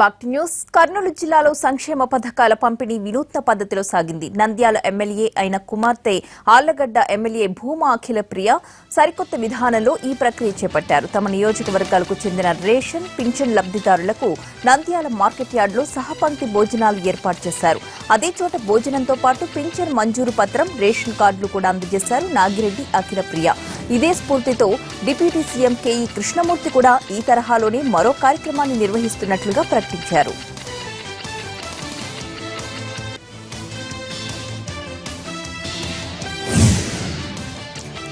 Back news Kurnool జిల్లాలో సంక్షేమ పథకాల పంపిణీ వినూత్న పద్ధతిలో సాగింది. నంద్యాల ఎమ్మెల్యే అయిన కుమార్తె ఆళ్లగడ్డ ఎమ్మెల్యే భూమా అఖిల ప్రియ సరికొత్త విధానంలో ఈ ప్రక్రియ చేపట్టారు. తమ నియోజకవర్గాలకు చెందిన రేషన్ పింఛన్ లబ్ధిదారులకు నంద్యాల మార్కెట్ యార్డులో సహపంక్తి భోజనాలు ఏర్పాటు చేశారు. అదే చోట భోజనంతో పాటు పింఛన్ మంజూరు పత్రం, రేషన్ కార్డులు కూడా అందజేశారు నాగిరెడ్డి అఖిల ప్రియ. ఇదే స్ఫూర్తితో డిప్యూటీ సీఎం కేఈ కృష్ణమూర్తి కూడా ఈ తరహాలోనే మరో కార్యక్రమాన్ని నిర్వహిస్తున్నట్లుగా ప్రకటించారు.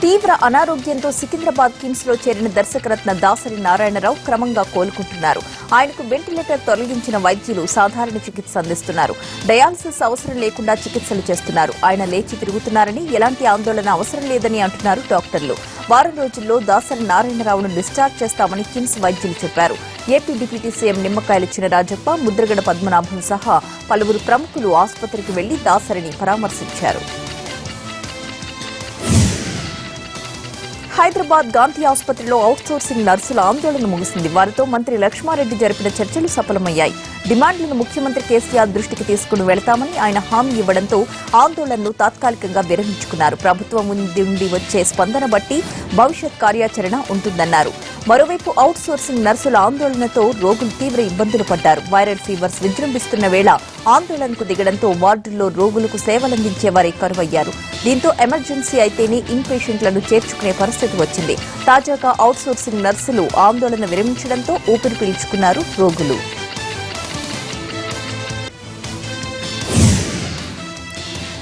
తీవ్ర అనారోగ్యంతో సికింద్రాబాద్ కిమ్స్ లో చేరిన దర్శకరత్న దాసరి నారాయణరావు క్రమంగా కోలుకుంటున్నారు. ఆయనకు వెంటిలేటర్ తొలగించిన వైద్యులు సాధారణ చికిత్స అందిస్తున్నారు. డయాలసిస్ అవసరం లేకుండా చికిత్సలు చేస్తున్నారు. ఆయన లేచి తిరుగుతున్నారని, ఎలాంటి ఆందోళన అవసరం లేదని అంటున్నారు డాక్టర్లు. వారం రోజుల్లో దాసరి నారాయణరావును డిశ్చార్జ్ చేస్తామని కిమ్స్ వైద్యులు చెప్పారు. AP deputy CM Nimmakayala Chinarajappa, Mudragada Padmanabham సహా పలువురు ప్రముఖులు ఆసుపత్రికి వెళ్లి దాసరిని పరామర్శించారు. హైదరాబాద్ గాంధీ ఆసుపత్రిలో అవుట్సోర్సింగ్ నర్సుల ఆందోళన ముగిసింది. వారితో మంత్రి లక్ష్మారెడ్డి జరిపిన చర్చలు సఫలమయ్యాయి. డిమాండ్లను ముఖ్యమంత్రి కేసీఆర్ దృష్టికి తీసుకుని వెళతామని ఆయన హామీ ఇవ్వడంతో ఆందోళనను తాత్కాలికంగా విరమించుకున్నారు. ప్రభుత్వం నుండి వచ్చే స్పందన బట్టి భవిష్యత్ కార్యాచరణ ఉంటుందన్నారు. మరోవైపు అవుట్సోర్సింగ్ నర్సుల ఆందోళనతో రోగులు తీవ్ర ఇబ్బందులు పడ్డారు. వైరల్ ఫీవర్స్ విజృంభిస్తున్న వేళ ఆందోళనకు దిగడంతో వార్డుల్లో రోగులకు సేవలందించే వారే కరువయ్యారు. దీంతో ఎమర్జెన్సీ అయితేనే ఇన్ పేషెంట్లను చేర్చుకునే పరిస్థితి వచ్చింది. తాజాగా అవుట్సోర్సింగ్ నర్సులు ఆందోళన విరమించడంతో ఊపిరి పీల్చుకున్నారు రోగులు.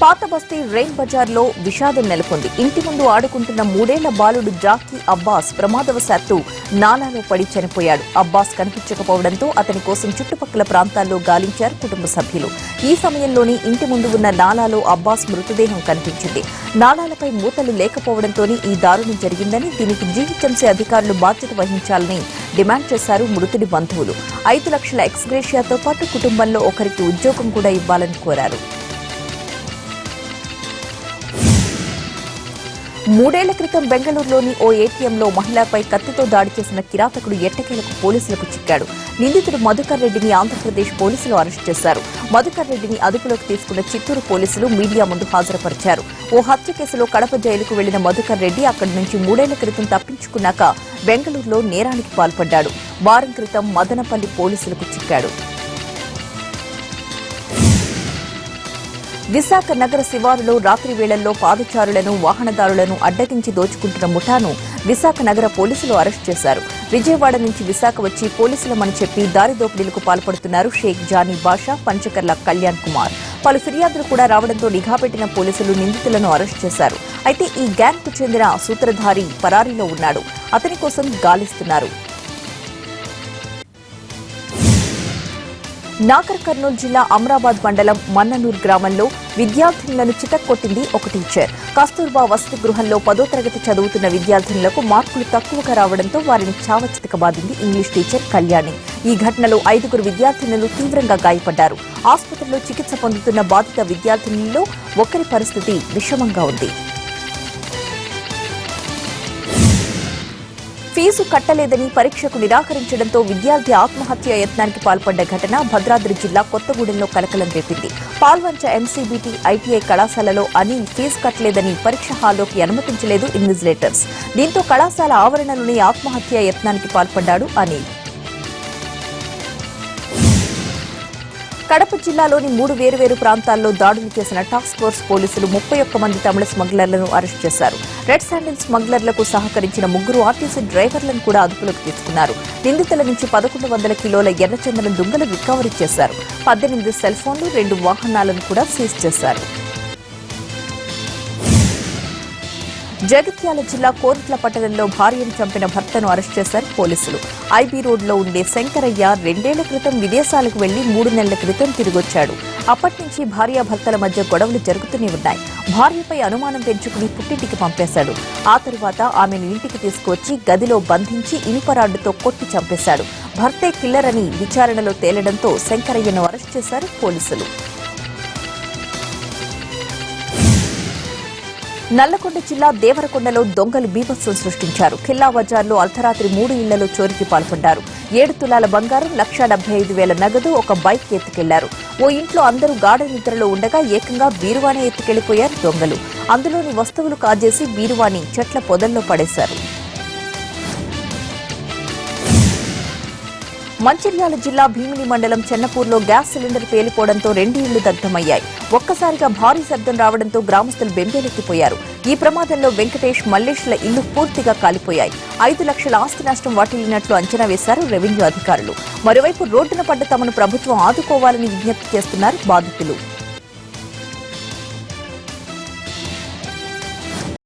పాత బస్తీ రెయిన్ బజార్లో విషాదం నెలకొంది. ఇంటి ముందు ఆడుకుంటున్న 3 ఏళ్ల బాలుడు జాకీ అబ్బాస్ ప్రమాదవశాత్తు నాలాలో పడి చనిపోయాడు. అబ్బాస్ కనిపించకపోవడంతో అతని కోసం చుట్టుపక్కల ప్రాంతాల్లో గాలించారు కుటుంబ సభ్యులు. ఈ సమయంలోనే ఇంటి ముందు ఉన్న నాలాలో అబ్బాస్ మృతదేహం కనిపించింది. నాలాలపై మూతలు లేకపోవడంతోనే ఈ దారుణం జరిగిందని, దీనికి జీహెచ్ఎంసీ అధికారులు బాధ్యత వహించాలని డిమాండ్ చేశారు మృతుడి బంధువులు. 5 లక్షల ఎక్స్గ్రేషియాతో పాటు కుటుంబంలో ఒకరికి ఉద్యోగం కూడా ఇవ్వాలని కోరారు. 3 ఏళ్ల క్రితం బెంగళూరులోని ఓ ఏటీఎంలో మహిళపై కత్తితో దాడి చేసిన కిరాతకుడు ఎట్టకేలకు పోలీసులకు చిక్కాడు. నిందితుడు మధుకర్ రెడ్డిని ఆంధ్రప్రదేశ్ పోలీసులు అరెస్టు చేశారు. మధుకర్ రెడ్డిని అదుపులోకి తీసుకున్న చిత్తూరు పోలీసులు మీడియా ముందు హాజరుపరిచారు. ఓ హత్య కేసులో కడప జైలుకు వెళ్లిన మధుకర్ రెడ్డి అక్కడి నుంచి 3 ఏళ్ల క్రితం తప్పించుకున్నాక బెంగళూరులో నేరానికి పాల్పడ్డాడు. వారం క్రితం మదనపల్లి పోలీసులకు చిక్కాడు. విశాఖ నగర శివారులో రాత్రి వేళల్లో పాదచారులను, వాహనదారులను అడ్డగించి దోచుకుంటున్న ముఠాను విశాఖ నగర పోలీసులు అరెస్టు చేశారు. విజయవాడ నుంచి విశాఖ వచ్చి పోలీసులమని చెప్పి దారి దోపిడీలకు పాల్పడుతున్నారు షేక్ జానీ బాషా, పంచకర్ల కళ్యాణ్ కుమార్. పలు ఫిర్యాదులు కూడా రావడంతో నిఘా పెట్టిన పోలీసులు నిందితులను అరెస్టు చేశారు. అయితే ఈ గ్యాంగ్ కు చెందిన సూత్రధారి పరారీలో ఉన్నాడు. అతని కోసం గాలిస్తున్నారు. నాగర్ కర్నూలు జిల్లా అమరాబాద్ మండలం మన్ననూర్ గ్రామంలో విద్యార్థినులను చితక్కొట్టింది ఒక టీచర్. కస్తూర్బా వసతి గృహంలో 10వ తరగతి చదువుతున్న విద్యార్థినులకు మార్కులు తక్కువగా రావడంతో వారిని చావచితకబాదింది ఇంగ్లీష్ టీచర్ కళ్యాణి. ఈ ఘటనలో 5 విద్యార్థినులు తీవ్రంగా గాయపడ్డారు. ఆసుపత్రిలో చికిత్స పొందుతున్న బాధిత విద్యార్థినుల్లో ఒకరి పరిస్థితి విషమంగా ఉంది. ఫీజు కట్టలేదని పరీక్షకు నిరాకరించడంతో విద్యార్థి ఆత్మహత్య యత్నానికి పాల్పడ్డ ఘటన భద్రాద్రి జిల్లా కొత్తగూడెంలో కలకలం రేపింది. పాల్వంచ ఎంసీబీటీ ఐటీఐ కళాశాలలో అనిల్ ఫీజు కట్టలేదని పరీక్ష హాల్లోకి అనుమతించలేదు ఇన్విజిలేటర్స్. దీంతో కళాశాల ఆవరణలోనే ఆత్మహత్య యత్నానికి పాల్పడ్డాడు అనిల్. కడప జిల్లాలోని 3 వేర్వేరు ప్రాంతాల్లో దాడులు చేసిన టాస్క్ ఫోర్స్ పోలీసులు 31 మంది తమిళ స్మగ్లర్లను అరెస్టు చేశారు. రెడ్ శాండిల్ స్మగ్లర్లకు సహకరించిన 3 ఆర్టీసీ డ్రైవర్లను కూడా అదుపులోకి తీసుకున్నారు. నిందితుల నుంచి 1100 కిలోల ఎర్రచందనం దుంగలు రికవరీ చేశారు. 18 సెల్ ఫోన్లు, 2 వాహనాలను కూడా సీజ్ చేశారు. జగిత్యాల జిల్లా కోరుట్ల పట్టణంలో భార్యను చంపిన భర్తను అరెస్టు చేశారు పోలీసులు. ఐబీ రోడ్లో ఉండే శంకరయ్య 2 ఏళ్ల క్రితం విదేశాలకు వెళ్లి 3 నెలల క్రితం తిరిగొచ్చాడు. అప్పటి నుంచి భార్యాభర్తల మధ్య గొడవలు జరుగుతూనే ఉన్నాయి. భార్యపై అనుమానం పెంచుకుని పుట్టింటికి పంపేశాడు. ఆ తరువాత ఆమెను ఇంటికి తీసుకువచ్చి గదిలో బంధించి ఇనుపరాడ్డుతో కొట్టి చంపేశాడు. భర్తే కిల్లర్ అని విచారణలో తేలడంతో శంకరయ్యను అరెస్టు చేశారు పోలీసులు. నల్లగొండ జిల్లా దేవరకొండలో దొంగలు బీభత్సం సృష్టించారు. ఖిల్లా బజార్లో అర్ధరాత్రి 3 ఇళ్లలో చోరీకి పాల్పడ్డారు. 7 తులాల బంగారం, 1,75,000 నగదు, ఒక బైక్ ఎత్తుకెళ్లారు. ఓ ఇంట్లో అందరూ గాఢ నిద్రలో ఉండగా ఏకంగా బీరువానే ఎత్తుకెళ్లిపోయారు దొంగలు. అందులోని వస్తువులు కాజేసి బీరువాని చెట్ల పొదల్లో పడేశారు. మంచిర్యాల జిల్లా భీమిని మండలం చెన్నపూర్లో గ్యాస్ సిలిండర్ పేలిపోవడంతో 2 ఇళ్లు దగ్ధమయ్యాయి. ఒక్కసారిగా భారీ శబ్దం రావడంతో గ్రామస్తులు బెంబేలెత్తిపోయారు. ఈ ప్రమాదంలో వెంకటేష్, మల్లేష్ల ఇళ్లు పూర్తిగా కాలిపోయాయి. 5 లక్షల ఆస్తి నష్టం వాటిల్లినట్లు అంచనా వేశారు రెవెన్యూ అధికారులు. మరోవైపు రోడ్డున పడ్డ తమను ప్రభుత్వం ఆదుకోవాలని విజ్ఞప్తి చేస్తున్నారు బాధితులు.